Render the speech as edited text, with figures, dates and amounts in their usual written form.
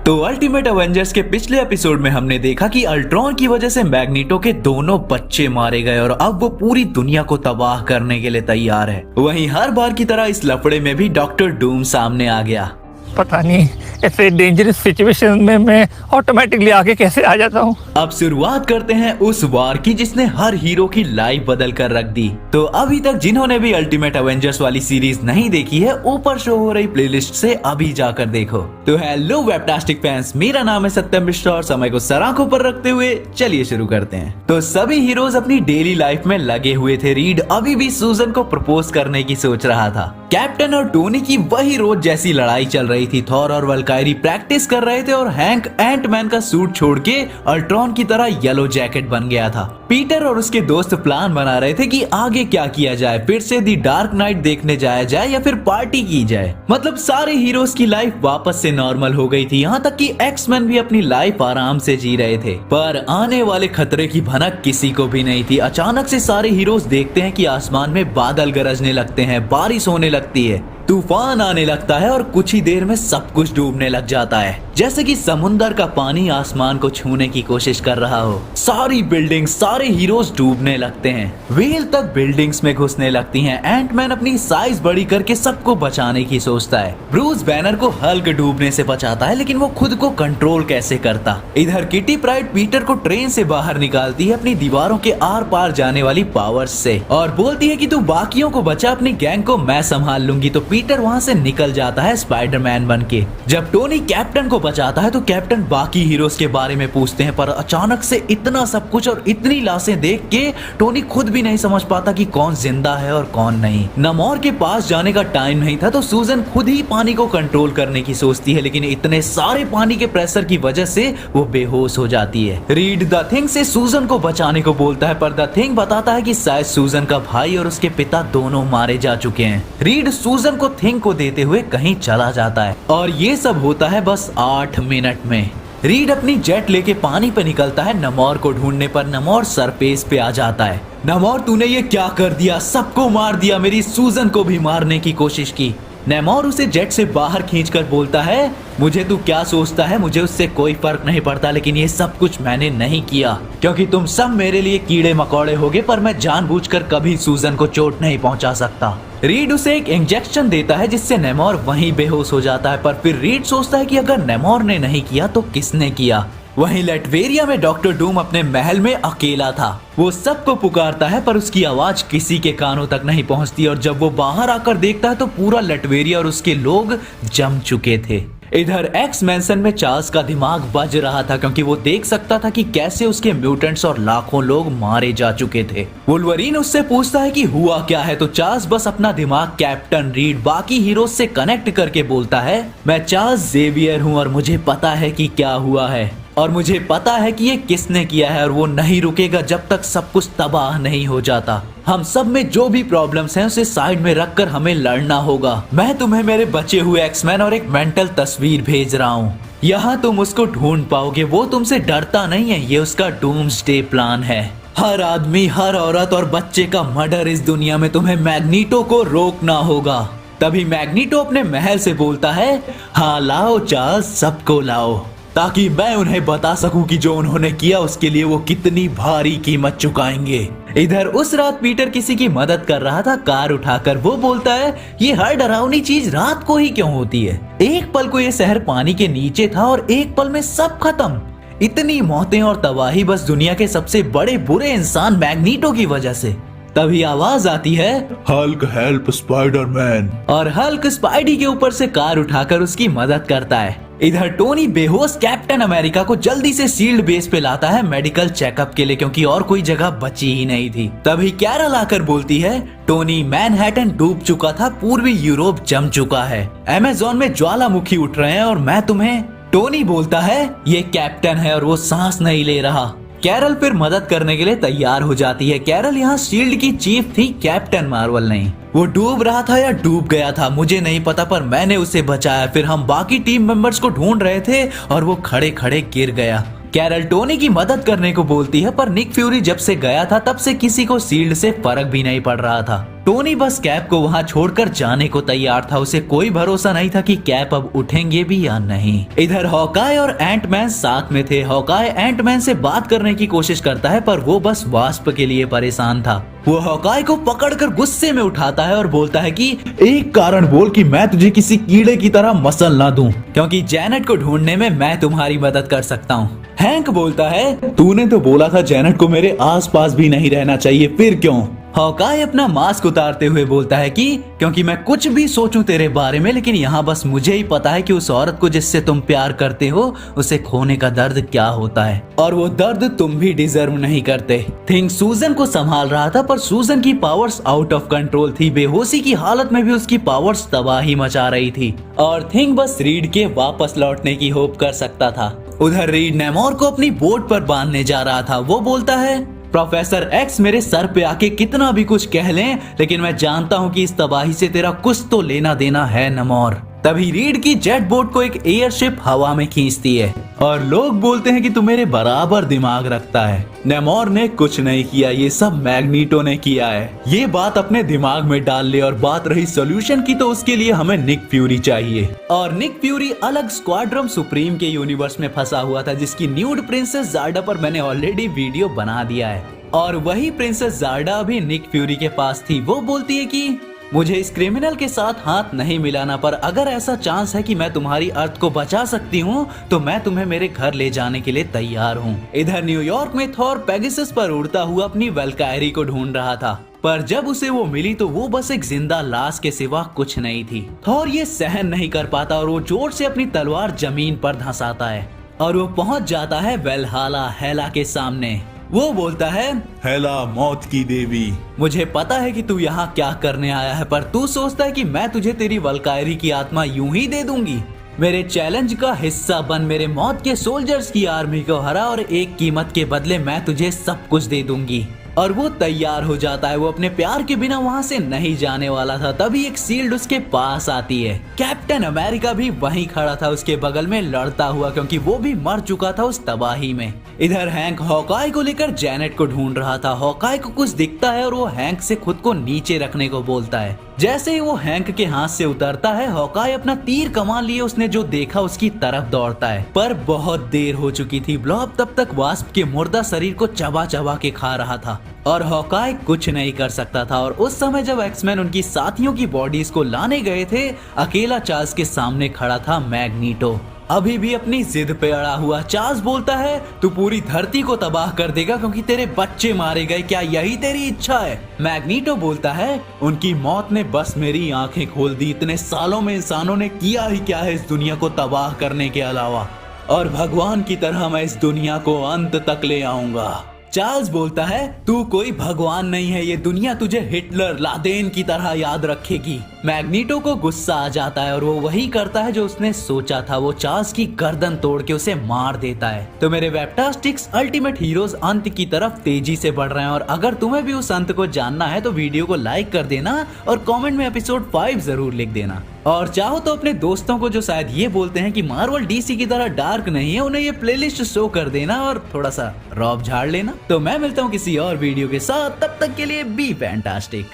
तो ultimate Avengers के पिछले एपिसोड में हमने देखा कि अल्ट्रॉन की वजह से मैग्नीटो के दोनों बच्चे मारे गए और अब वो पूरी दुनिया को तबाह करने के लिए तैयार है। वहीं हर बार की तरह इस लफड़े में भी डॉक्टर डूम सामने आ गया। पता नहीं ऐसे डेंजरस सिचुएशन में मैं ऑटोमेटिकली आगे कैसे आ जाता हूँ। अब शुरुआत करते हैं उस वार की जिसने हर हीरो की लाइफ बदल कर रख दी। तो अभी तक जिन्होंने भी अल्टीमेट एवेंजर्स वाली सीरीज नहीं देखी है, ऊपर शो हो रही प्लेलिस्ट से अभी जाकर देखो। तो हेलो वेबटास्टिक फैंस, मेरा नाम है सत्यम मिश्रा और समय को सर आंखों पर रखते हुए चलिए शुरू करते हैं। तो सभी हीरोज अपनी डेली लाइफ में लगे हुए थे। रीड अभी भी सूजन को प्रपोज करने की सोच रहा था। कैप्टन और टोनी की वही रोज जैसी लड़ाई चल रही थी। थॉर और वल्कायरी प्रैक्टिस कर रहे थे और हैंक एंटमैन का सूट छोड़ के अल्ट्रॉन की तरह येलो जैकेट बन गया था। पीटर और उसके दोस्त प्लान बना रहे थे कि आगे क्या किया जाए, फिर से दी डार्क नाइट देखने जाया जाए या फिर पार्टी की जाए। मतलब सारे हीरोज की लाइफ वापस से नॉर्मल हो गई थी, यहाँ तक कि एक्समैन भी अपनी लाइफ आराम से जी रहे थे। पर आने वाले खतरे की भनक किसी को भी नहीं थी। अचानक से सारे हीरोज देखते हैं कि आसमान में बादल गरजने लगते हैं, बारिश होने लगती है, तूफान आने लगता है और कुछ ही देर में सब कुछ डूबने लग जाता है, जैसे कि समुंदर का पानी आसमान को छूने की कोशिश कर रहा हो। सारी बिल्डिंग, सारे हीरोज डूबने लगते हैं। व्हेल तक बिल्डिंग्स में घुसने लगती हैं। एंटमैन अपनी साइज बड़ी करके सबको बचाने की सोचता है। ब्रूस बैनर को हल्क डूबने से बचाता है, लेकिन वो खुद को कंट्रोल कैसे करता। इधर किटी प्राइड पीटर को ट्रेन से बाहर निकालती है अपनी दीवारों के आर पार जाने वाली पावर्स से और बोलती है कि तू बाकियों को बचा, अपनी गैंग को मैं संभाल लूंगी। तो पीटर वहाँ से निकल जाता है स्पाइडरमैन बनके। जब टोनी कैप्टन को बचाता है तो कैप्टन बाकी हीरोज के बारे में पूछते हैं, पर अचानक से इतना सब कुछ और इतनी लाशें देख के टोनी खुद भी नहीं समझ पाता कि कौन जिंदा है और कौन नहीं। नमोर के पास जाने का टाइम नहीं था तो सूजन खुद ही पानी को कंट्रोल करने की सोचती है, लेकिन इतने सारे पानी के प्रेशर की वजह से वो बेहोश हो जाती है। रीड द थिंग से सूजन को बचाने को बोलता है, पर द थिंग बताता है कि शायद सूजन का भाई और उसके पिता दोनों मारे जा चुके हैं। रीड सूजन को थिंग को देते हुए कहीं चला जाता है और ये सब होता है बस 8 मिनट में। रीड अपनी जेट लेके पानी पे निकलता है नमोर को ढूंढने, पर नमोर सरफेस पे आ जाता है। नमोर तूने ये क्या कर दिया, सबको मार दिया, मेरी सूजन को भी मारने की कोशिश की। नेमोर उसे जेट से बाहर खींचकर बोलता है, मुझे तू क्या सोचता है, मुझे उससे कोई फर्क नहीं पड़ता, लेकिन ये सब कुछ मैंने नहीं किया क्योंकि तुम सब मेरे लिए कीड़े मकोड़े होगे, पर मैं जानबूझकर कभी सूजन को चोट नहीं पहुंचा सकता। रीड उसे एक इंजेक्शन देता है जिससे नेमोर वहीं बेहोश हो जाता है, पर फिर रीड सोचता है कि अगर नेमोर ने नहीं किया तो किसने किया। वहीं लेटवेरिया में डॉक्टर डूम अपने महल में अकेला था। वो सबको पुकारता है पर उसकी आवाज किसी के कानों तक नहीं पहुंचती और जब वो बाहर आकर देखता है तो पूरा लेटवेरिया और उसके लोग जम चुके थे। इधर एक्स मैंसन में चार्ल्स का दिमाग बज रहा था क्योंकि वो देख सकता था कि कैसे उसके म्यूटेंट्स और लाखों लोग मारे जा चुके थे। वुल्वरीन उससे पूछता है कि हुआ क्या है, तो चार्ल्स बस अपना दिमाग कैप्टन रीड बाकी हीरोज से कनेक्ट करके बोलता है, मैं चार्ल्स जेवियर हूँ और मुझे पता है कि क्या हुआ है और मुझे पता है कि ये किसने किया है और वो नहीं रुकेगा जब तक सब कुछ तबाह नहीं हो जाता। हम सब में जो भी प्रॉब्लम्स हैं उसे साइड में रखकर हमें लड़ना होगा। मैं तुम्हें मेरे बचे हुए एक्समैन और एक मेंटल तस्वीर भेज रहा हूँ, यहाँ तुम उसको ढूंढ पाओगे। वो तुमसे डरता नहीं है, ये उसका डूम्सडे प्लान है। हर आदमी, हर औरत और बच्चे का मर्डर इस दुनिया में, तुम्हें मैग्नीटो को रोकना होगा। तभी मैग्नीटो अपने महल से बोलता है, हाँ लाओ चार्ल्स, सबको लाओ, ताकि मैं उन्हें बता सकूं कि जो उन्होंने किया उसके लिए वो कितनी भारी कीमत चुकाएंगे। इधर उस रात पीटर किसी की मदद कर रहा था कार उठाकर। वो बोलता है, ये हर डरावनी चीज रात को ही क्यों होती है। एक पल को ये शहर पानी के नीचे था और एक पल में सब खत्म। इतनी मौतें और तबाही बस दुनिया के सबसे बड़े बुरे इंसान मैग्नीटो की वजह से। तभी आवाज आती है, हल्क हेल्प स्पाइडरमैन, और हल्क स्पाइडी के ऊपर से कार उठाकर उसकी मदद करता है। इधर टोनी बेहोश कैप्टन अमेरिका को जल्दी से शील्ड बेस पे लाता है मेडिकल चेकअप के लिए, क्योंकि और कोई जगह बची ही नहीं थी। तभी कैरल आकर बोलती है, टोनी मैनहट्टन डूब चुका था, पूर्वी यूरोप जम चुका है, अमेज़न में ज्वालामुखी उठ रहे हैं और मैं तुम्हें। टोनी बोलता है, ये कैप्टन है और वो सांस नहीं ले रहा। कैरल फिर मदद करने के लिए तैयार हो जाती है। कैरल यहाँ शील्ड की चीफ थी, कैप्टन मार्वल नहीं। वो डूब रहा था या डूब गया था मुझे नहीं पता, पर मैंने उसे बचाया। फिर हम बाकी टीम मेंबर्स को ढूंढ रहे थे और वो खड़े खड़े गिर गया। कैरल टोनी की मदद करने को बोलती है, पर निक फ्यूरी जब से गया था तब से किसी को शील्ड से फर्क भी नहीं पड़ रहा था। टोनी बस कैप को वहां छोड़कर जाने को तैयार था। उसे कोई भरोसा नहीं था कि कैप अब उठेंगे भी या नहीं। इधर हॉकाई और एंटमैन साथ में थे। हॉकाई एंटमैन से बात करने की कोशिश करता है पर वो बस वास्प के लिए परेशान था। वो हॉकाई को पकड़कर गुस्से में उठाता है और बोलता है कि एक कारण बोल कि मैं तुझे किसी कीड़े की तरह मसल ना दूं। क्योंकि जैनेट को ढूंढने में मैं तुम्हारी मदद कर सकता हूँ। हैंक बोलता है तूने तो बोला था जैनेट को मेरे आसपास भी नहीं रहना चाहिए, फिर क्यों? हॉकाई अपना मास्क उतारते हुए बोलता है कि क्योंकि मैं कुछ भी सोचूं तेरे बारे में, लेकिन यहाँ बस मुझे ही पता है कि उस औरत को जिससे तुम प्यार करते हो उसे खोने का दर्द क्या होता है, और वो दर्द तुम भी डिजर्व नहीं करते। थिंग सूजन को संभाल रहा था पर सूजन की पावर्स आउट ऑफ कंट्रोल थी। बेहोशी की हालत में भी उसकी पावर्स तबाही मचा रही थी और थिंग बस रीड के वापस लौटने की होप कर सकता था। उधर रीड नेमोर को अपनी बोट पर बांधने जा रहा था। वो बोलता है प्रोफेसर एक्स मेरे सर पे आके कितना भी कुछ कह लें, लेकिन मैं जानता हूँ कि इस तबाही से तेरा कुछ तो लेना देना है नेमोर। तभी रीड की जेट बोट को एक एयरशिप हवा में खींचती है और लोग बोलते हैं कि तू मेरे बराबर दिमाग रखता है। नेमोर ने कुछ नहीं किया, ये सब मैग्नीटो ने किया है। ये बात अपने दिमाग में डाल ले। और बात रही सोल्यूशन की तो उसके लिए हमें निक फ्यूरी चाहिए। और निक फ्यूरी अलग स्क्वाड्रम सुप्रीम के यूनिवर्स में फंसा हुआ था, जिसकी न्यूड प्रिंसेस जार्डा पर मैंने ऑलरेडी वीडियो बना दिया है। और वही प्रिंसेस जार्डा भी निक फ्यूरी के पास थी। वो बोलती है कि मुझे इस क्रिमिनल के साथ हाथ नहीं मिलाना, पर अगर ऐसा चांस है कि मैं तुम्हारी अर्थ को बचा सकती हूँ तो मैं तुम्हें मेरे घर ले जाने के लिए तैयार हूँ। इधर न्यूयॉर्क में थॉर पेगासस पर उड़ता हुआ अपनी वेल्कायरी को ढूंढ रहा था, पर जब उसे वो मिली तो वो बस एक जिंदा लाश के सिवा कुछ नहीं थी। थॉर ये सहन नहीं कर पाता और वो जोर से अपनी तलवार जमीन पर धंसाता है और वो पहुंच जाता है वेल्हाला हेला के सामने। वो बोलता है हेला मौत की देवी, मुझे पता है कि तू यहाँ क्या करने आया है, पर तू सोचता है कि मैं तुझे तेरी वल्कायरी की आत्मा यूं ही दे दूंगी। मेरे चैलेंज का हिस्सा बन, मेरे मौत के सोल्जर्स की आर्मी को हरा और एक कीमत के बदले मैं तुझे सब कुछ दे दूंगी। और वो तैयार हो जाता है। वो अपने प्यार के बिना वहाँ से नहीं जाने वाला था। तभी एक शील्ड उसके पास आती है। कैप्टन अमेरिका भी वहीं खड़ा था उसके बगल में लड़ता हुआ, क्योंकि वो भी मर चुका था उस तबाही में। इधर हैंक हॉकाई को लेकर जैनेट को ढूंढ रहा था। हॉकाई को कुछ दिखता है और वो हैंक से खुद को नीचे रखने को बोलता है। जैसे ही वो हैंक के हाथ से उतरता है, हॉकाई अपना तीर कमान लिए उसने जो देखा उसकी तरफ दौड़ता है, पर बहुत देर हो चुकी थी। ब्लॉब तब तक वास्प के मुर्दा शरीर को चबा चबा के खा रहा था और हॉकाई कुछ नहीं कर सकता था। और उस समय जब एक्समैन उनकी साथियों की बॉडीज को लाने गए थे, अकेला चार्ल्स के सामने खड़ा था मैग्नीटो, अभी भी अपनी जिद पे अड़ा हुआ। चार्ल्स बोलता है तू पूरी धरती को तबाह कर देगा क्योंकि तेरे बच्चे मारे गए, क्या यही तेरी इच्छा है? मैग्नीटो बोलता है उनकी मौत ने बस मेरी आंखें खोल दी। इतने सालों में इंसानों ने किया ही क्या है इस दुनिया को तबाह करने के अलावा, और भगवान की तरह मैं इस दुनिया को अंत तक ले आऊंगा। चार्ल्स बोलता है तू कोई भगवान नहीं है, ये दुनिया तुझे हिटलर लादेन की तरह याद रखेगी। मैग्नीटो को गुस्सा आ जाता है और वो वही करता है जो उसने सोचा था। वो चार्ल्स की गर्दन तोड़ के उसे मार देता है। तो मेरे वेबटास्टिक्स अल्टीमेट हीरोज अंत की तरफ तेजी से बढ़ रहे हैं, और अगर तुम्हें भी उस अंत को जानना है तो वीडियो को लाइक कर देना और कमेंट में एपिसोड 5 जरूर लिख देना। और चाहो तो अपने दोस्तों को जो शायद ये बोलते हैं कि मार्वल डीसी की तरह डार्क नहीं है, उन्हें ये प्लेलिस्ट शो कर देना और थोड़ा सा रॉब झाड़ लेना। तो मैं मिलता हूँ किसी और वीडियो के साथ, तब तक के लिए बी फैंटास्टिक।